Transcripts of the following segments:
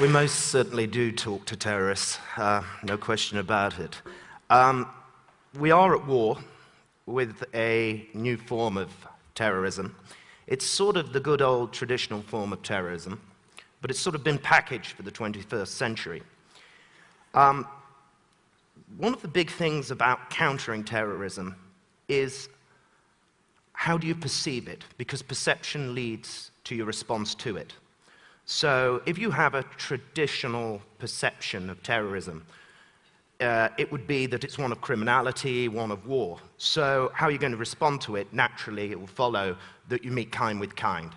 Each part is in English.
We most certainly do talk to terrorists, no question about it. We are at war with a new form of terrorism. It's sort of the good old traditional form of terrorism, but it's sort of been packaged for the 21st century. One of the big things about countering terrorism is how do you perceive it? Because perception leads to your response to it. So if you have a traditional perception of terrorism, it would be that it's one of criminality, one of war. So how are you going to respond to it? Naturally, it will follow that you meet kind with kind.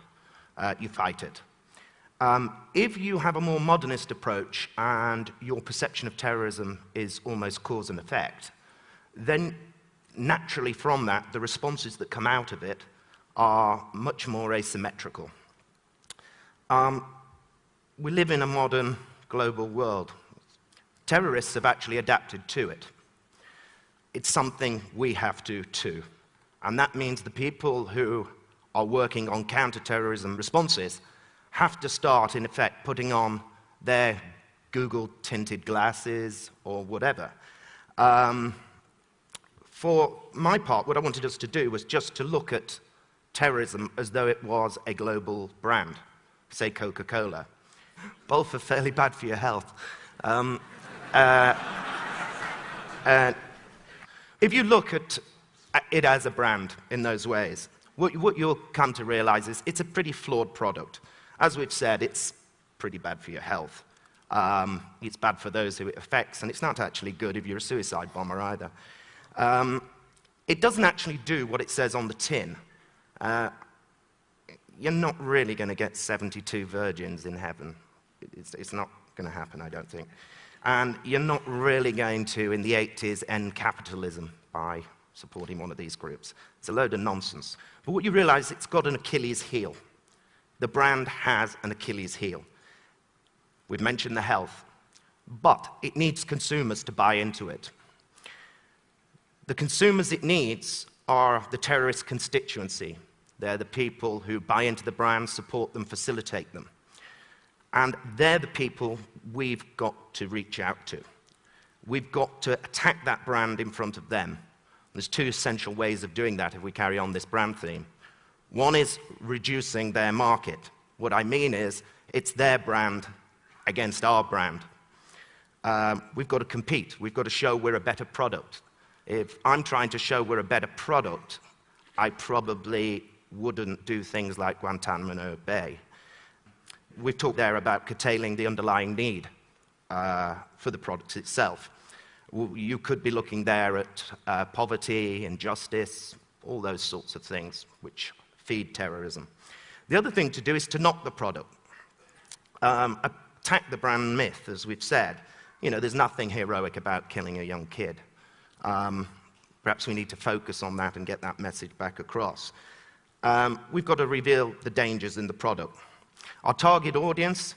You fight it. If you have a more modernist approach and your perception of terrorism is almost cause and effect, then naturally from that, the responses that come out of it are much more asymmetrical. We live in a modern global world. Terrorists have actually adapted to it. It's something we have to too. And that means the people who are working on counter-terrorism responses have to start, in effect, putting on their Google-tinted glasses or whatever. For my part, what I wanted us to do was just to look at terrorism as though it was a global brand, say Coca-Cola. Both are fairly bad for your health. If you look at it as a brand in those ways, what you'll come to realize is it's a pretty flawed product. As we've said, it's pretty bad for your health. It's bad for those who it affects, and it's not actually good if you're a suicide bomber either. It doesn't actually do what it says on the tin. You're not really going to get 72 virgins in heaven. It's not going to happen, I don't think. And you're not really going to, in the 80s, end capitalism by supporting one of these groups. It's a load of nonsense. But what you realize, it's got an Achilles heel. The brand has an Achilles heel. We've mentioned the health, but it needs consumers to buy into it. The consumers it needs are the terrorist constituency. They're the people who buy into the brand, support them, facilitate them. And they're the people we've got to reach out to. We've got to attack that brand in front of them. There's two essential ways of doing that if we carry on this brand theme. One is reducing their market. What I mean is, it's their brand against our brand. We've got to compete. We've got to show we're a better product. If I'm trying to show we're a better product, I probably wouldn't do things like Guantanamo Bay. We've talked there about curtailing the underlying need for the product itself. You could be looking there at poverty, injustice, all those sorts of things which feed terrorism. The other thing to do is to knock the product. Attack the brand myth, as we've said. You know, there's nothing heroic about killing a young kid. Perhaps we need to focus on that and get that message back across. We've got to reveal the dangers in the product. Our target audience,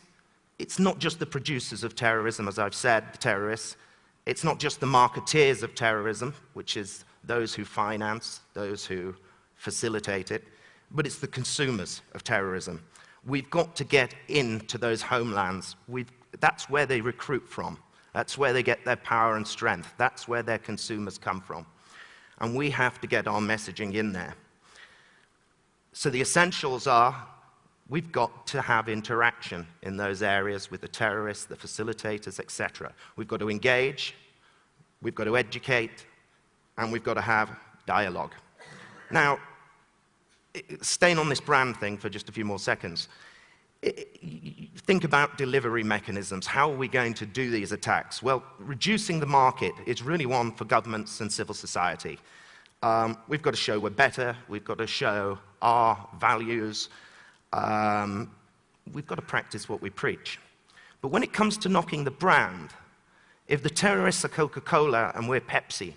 it's not just the producers of terrorism, as I've said, the terrorists. It's not just the marketeers of terrorism, which is those who finance, those who facilitate it, but it's the consumers of terrorism. We've got to get into those homelands. That's where they recruit from. That's where they get their power and strength. That's where their consumers come from. And we have to get our messaging in there. So the essentials are, we've got to have interaction in those areas with the terrorists, the facilitators, etc. We've got to engage, we've got to educate, and we've got to have dialogue. Now, staying on this brand thing for just a few more seconds, think about delivery mechanisms. How are we going to do these attacks? Well, reducing the market is really one for governments and civil society. We've got to show we're better. We've got to show our values. We've got to practice what we preach. But when it comes to knocking the brand, if the terrorists are Coca-Cola and we're Pepsi,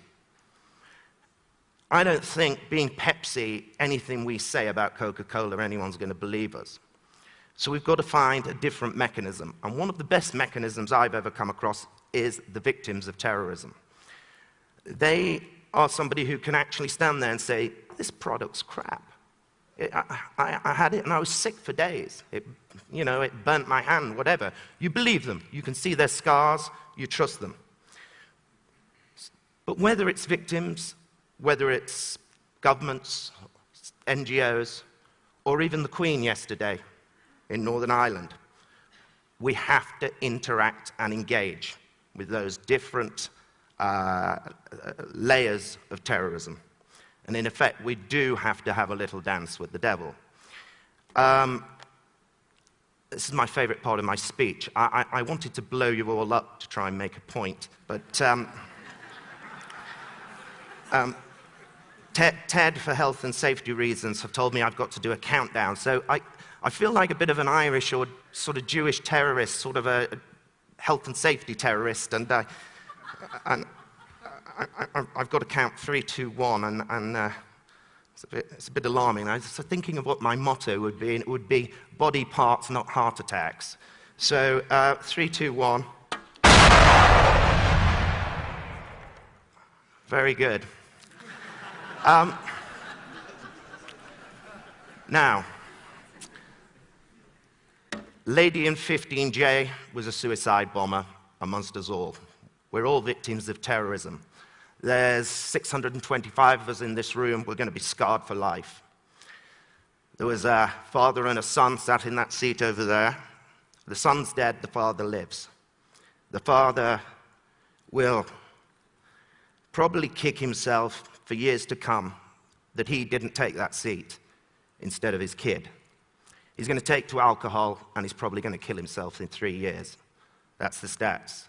I don't think, being Pepsi, anything we say about Coca-Cola, anyone's going to believe us. So we've got to find a different mechanism. And one of the best mechanisms I've ever come across is the victims of terrorism. They are somebody who can actually stand there and say, this product's crap. I had it and I was sick for days. It burnt my hand, whatever. You believe them. You can see their scars. You trust them. But whether it's victims, whether it's governments, NGOs, or even the Queen yesterday in Northern Ireland, we have to interact and engage with those different layers of terrorism. And in effect, we do have to have a little dance with the devil. This is my favorite part of my speech. I wanted to blow you all up to try and make a point, but TED, for health and safety reasons, have told me I've got to do a countdown. So I feel like a bit of an Irish or sort of Jewish terrorist, sort of a health and safety terrorist, and I've got to count 3, 2, 1, and it's a bit alarming. I was thinking of what my motto would be, and it would be body parts, not heart attacks. So 3, 2, 1. Very good. Now, lady in 15J was a suicide bomber amongst us all. We're all victims of terrorism. There's 625 of us in this room. We're going to be scarred for life. There was a father and a son sat in that seat over there. The son's dead, the father lives. The father will probably kick himself for years to come that he didn't take that seat instead of his kid. He's going to take to alcohol, and he's probably going to kill himself in 3 years. That's the stats.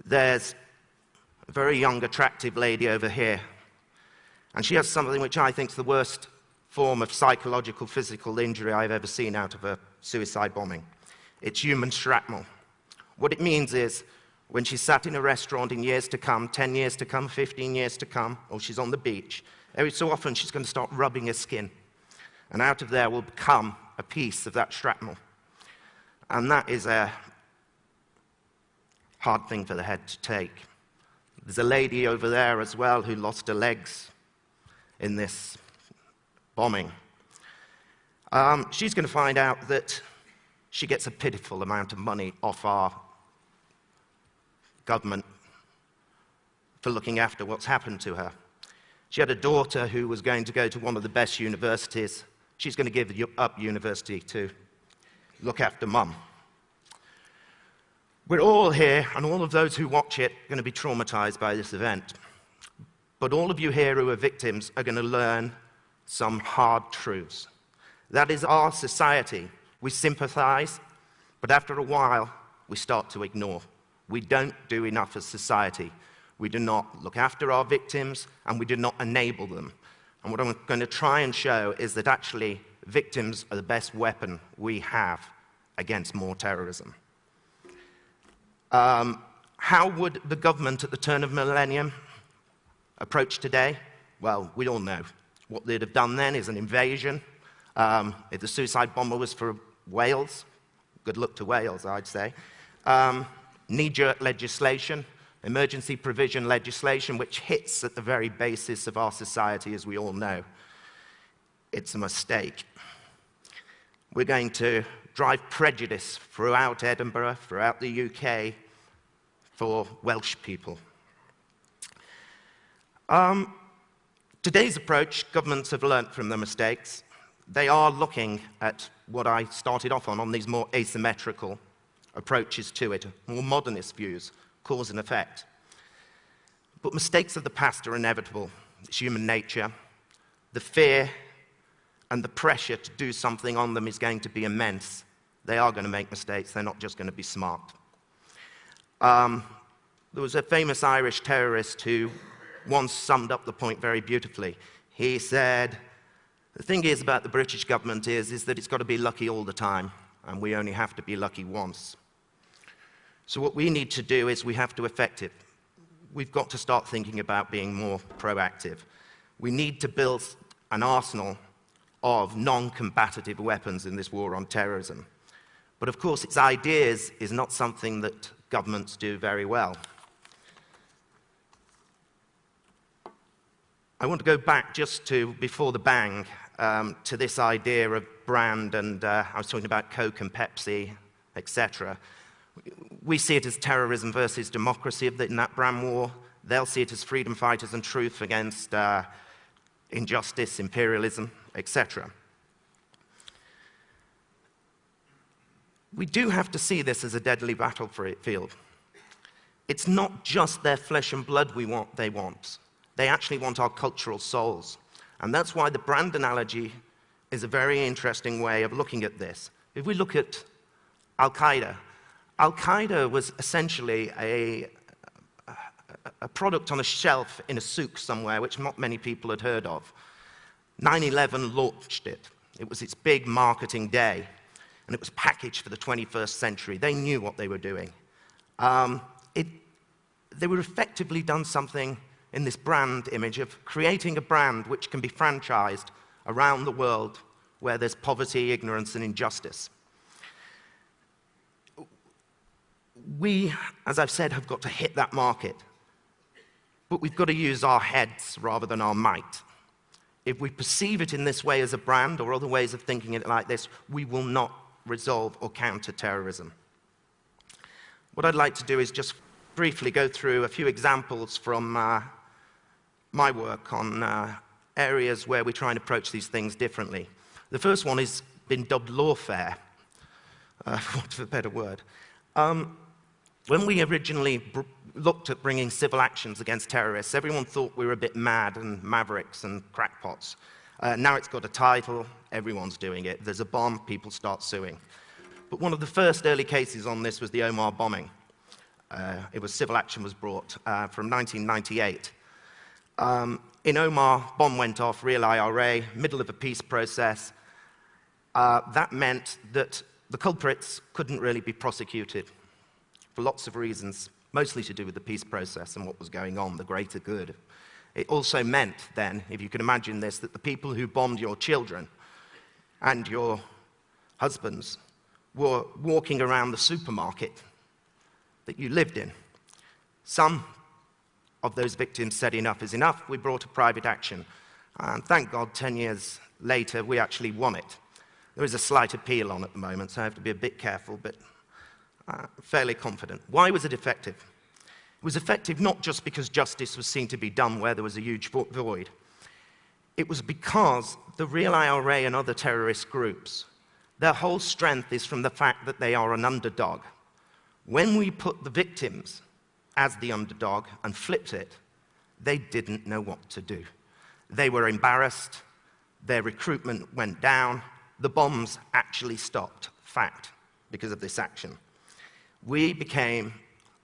There's a very young, attractive lady over here, and she has something which I think is the worst form of psychological, physical injury I've ever seen out of a suicide bombing. It's human shrapnel. What it means is, when she's sat in a restaurant in years to come, 10 years to come, 15 years to come, or she's on the beach, every so often she's going to start rubbing her skin. And out of there will come a piece of that shrapnel. And that is a hard thing for the head to take. There's a lady over there as well who lost her legs in this bombing. She's going to find out that she gets a pitiful amount of money off our government for looking after what's happened to her. She had a daughter who was going to go to one of the best universities. She's going to give up university to look after mum. We're all here, and all of those who watch it are going to be traumatized by this event. But all of you here who are victims are going to learn some hard truths. That is our society. We sympathize, but after a while, we start to ignore. We don't do enough as society. We do not look after our victims, and we do not enable them. And what I'm going to try and show is that actually victims are the best weapon we have against more terrorism. How would the government at the turn of millennium approach today? Well, we all know. What they'd have done then is an invasion. If the suicide bomber was for Wales, good luck to Wales, I'd say. Knee-jerk legislation, emergency provision legislation, which hits at the very basis of our society, as we all know. It's a mistake. We're going to drive prejudice throughout Edinburgh, throughout the UK, for Welsh people. Today's approach, governments have learnt from their mistakes. They are looking at what I started off on these more asymmetrical approaches to it, more modernist views, cause and effect. But mistakes of the past are inevitable. It's human nature. The fear and the pressure to do something on them is going to be immense. They are going to make mistakes. They're not just going to be smart. There was a famous Irish terrorist who once summed up the point very beautifully. He said, the thing is about the British government is that it's got to be lucky all the time, and we only have to be lucky once. So what we need to do is we have to affect it. We've got to start thinking about being more proactive. We need to build an arsenal of non-combative weapons in this war on terrorism. But of course, its ideas is not something that governments do very well. I want to go back just to before the bang. to this idea of brand, and I was talking about Coke and Pepsi, etc. We see it as terrorism versus democracy in that brand war. They'll see it as freedom fighters and truth against injustice, imperialism, etc. We do have to see this as a deadly battlefield. It's not just their flesh and blood they want. They actually want our cultural souls. And that's why the brand analogy is a very interesting way of looking at this. If we look at Al-Qaeda, Al-Qaeda was essentially a product on a shelf in a souk somewhere, which not many people had heard of. 9/11 launched it. It was its big marketing day, and it was packaged for the 21st century. They knew what they were doing. They were effectively done something in this brand image of creating a brand which can be franchised around the world where there's poverty, ignorance, and injustice. We, as I've said, have got to hit that market. But we've got to use our heads rather than our might. If we perceive it in this way as a brand or other ways of thinking it like this, we will not resolve or counter terrorism. What I'd like to do is just briefly go through a few examples from my work on areas where we try and approach these things differently. The first one has been dubbed lawfare, for want of a better word. When we originally looked at bringing civil actions against terrorists, everyone thought we were a bit mad and mavericks and crackpots. Now it's got a title, everyone's doing it. There's a bomb, people start suing. But one of the first early cases on this was the Omar bombing. Civil action was brought from 1998. In Omar, bomb went off, real IRA, middle of a peace process. That meant that the culprits couldn't really be prosecuted for lots of reasons, mostly to do with the peace process and what was going on, the greater good. It also meant then, if you can imagine this, that the people who bombed your children and your husbands were walking around the supermarket that you lived in. Some of those victims said enough is enough. We brought a private action. And thank God, 10 years later, we actually won it. There is a slight appeal on at the moment, so I have to be a bit careful, but fairly confident. Why was it effective? It was effective not just because justice was seen to be done where there was a huge void. It was because the real IRA and other terrorist groups, their whole strength is from the fact that they are an underdog. When we put the victims as the underdog and flipped it, they didn't know what to do. They were embarrassed, their recruitment went down, the bombs actually stopped, fact, because of this action. We became,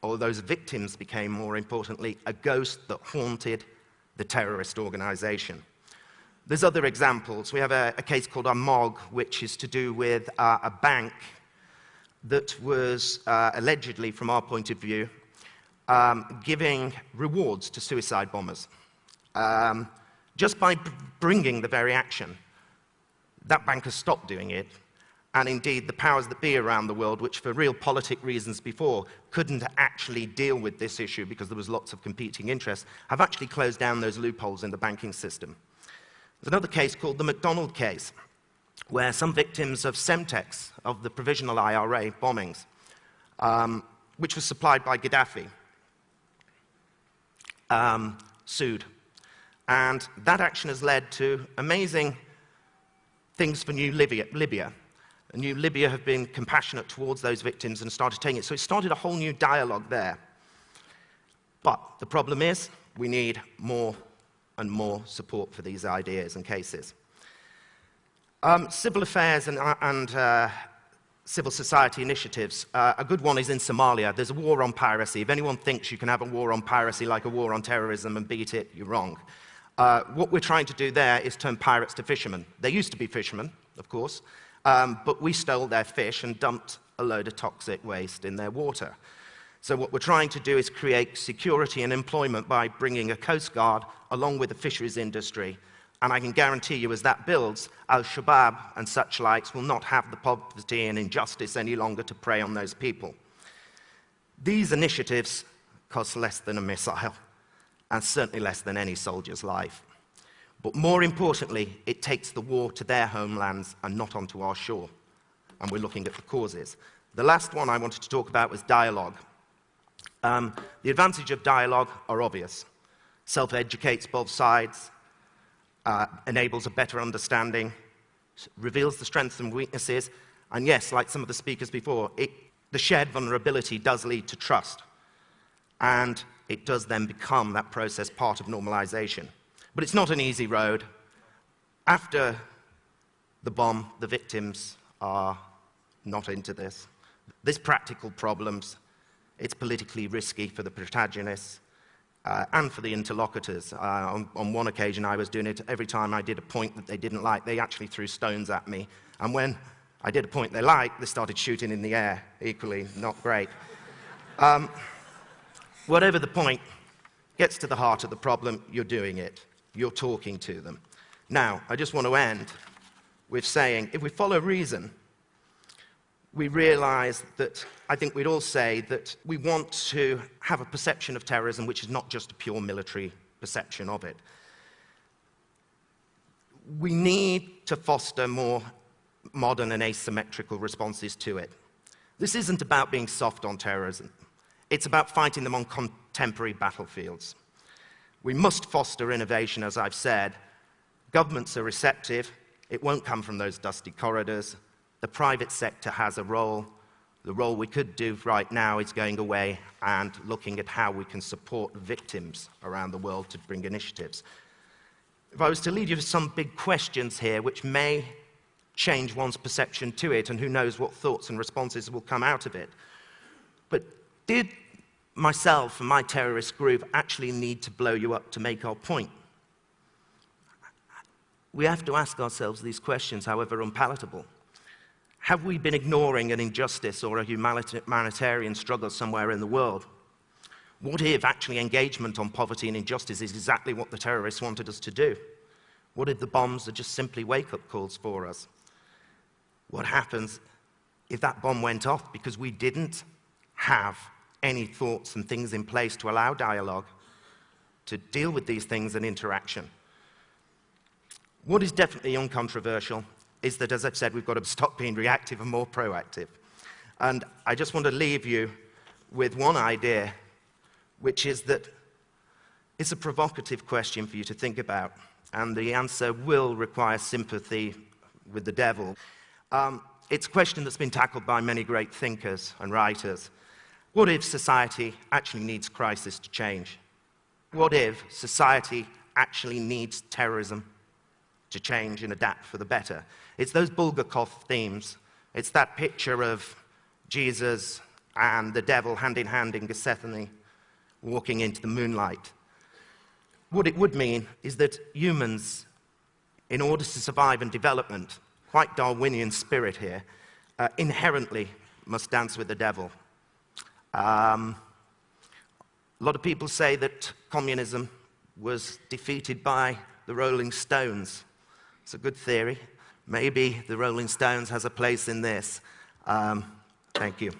or those victims became, more importantly, a ghost that haunted the terrorist organization. There's other examples. We have a case called Amog, which is to do with a bank that was allegedly, from our point of view, giving rewards to suicide bombers. Just by bringing the very action, that bank has stopped doing it. And indeed, the powers that be around the world, which for real politic reasons before couldn't actually deal with this issue because there was lots of competing interests, have actually closed down those loopholes in the banking system. There's another case called the McDonald case, where some victims of Semtex, of the provisional IRA bombings, which was supplied by Gaddafi, sued. And that action has led to amazing things for New Libya. New Libya have been compassionate towards those victims and started taking it. So it started a whole new dialogue there. But the problem is, we need more and more support for these ideas and cases. Civil affairs and civil society initiatives. A good one is in Somalia. There's a war on piracy. If anyone thinks you can have a war on piracy like a war on terrorism and beat it, you're wrong. What we're trying to do there is turn pirates to fishermen. They used to be fishermen, of course, but we stole their fish and dumped a load of toxic waste in their water. So what we're trying to do is create security and employment by bringing a coast guard along with the fisheries industry. And I can guarantee you, as that builds, Al-Shabaab and such likes will not have the poverty and injustice any longer to prey on those people. These initiatives cost less than a missile, and certainly less than any soldier's life. But more importantly, it takes the war to their homelands and not onto our shore. And we're looking at the causes. The last one I wanted to talk about was dialogue. The advantages of dialogue are obvious. Self-educates both sides, enables a better understanding, reveals the strengths and weaknesses, and yes, like some of the speakers before, the shared vulnerability does lead to trust, and it does then become, that process, part of normalization. But it's not an easy road. After the bomb, the victims are not into this. There's practical problems. It's politically risky for the protagonists and for the interlocutors. On one occasion, I was doing it. Every time I did a point that they didn't like, they actually threw stones at me. And when I did a point they liked, they started shooting in the air. Equally, not great. Whatever the point, gets to the heart of the problem, you're doing it. You're talking to them. Now, I just want to end with saying, if we follow reason, we realize that, I think we'd all say that we want to have a perception of terrorism which is not just a pure military perception of it. We need to foster more modern and asymmetrical responses to it. This isn't about being soft on terrorism. It's about fighting them on contemporary battlefields. We must foster innovation, as I've said. Governments are receptive. It won't come from those dusty corridors. The private sector has a role. The role we could do right now is going away and looking at how we can support victims around the world to bring initiatives. If I was to leave you with some big questions here, which may change one's perception to it, and who knows what thoughts and responses will come out of it. But did myself and my terrorist group actually need to blow you up to make our point? We have to ask ourselves these questions, however unpalatable. Have we been ignoring an injustice or a humanitarian struggle somewhere in the world? What if actually engagement on poverty and injustice is exactly what the terrorists wanted us to do? What if the bombs are just simply wake-up calls for us? What happens if that bomb went off because we didn't have any thoughts and things in place to allow dialogue, to deal with these things and interaction? What is definitely uncontroversial is that, as I've said, we've got to stop being reactive and more proactive. And I just want to leave you with one idea, which is that it's a provocative question for you to think about, and the answer will require sympathy with the devil. It's a question that's been tackled by many great thinkers and writers. What if society actually needs crisis to change? What if society actually needs terrorism to change and adapt for the better? It's those Bulgakov themes. It's that picture of Jesus and the devil hand in hand in Gethsemane, walking into the moonlight. What it would mean is that humans, in order to survive and development, quite Darwinian spirit here, inherently must dance with the devil. A lot of people say that communism was defeated by the Rolling Stones. It's a good theory. Maybe the Rolling Stones has a place in this. Thank you.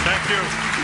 Thank you.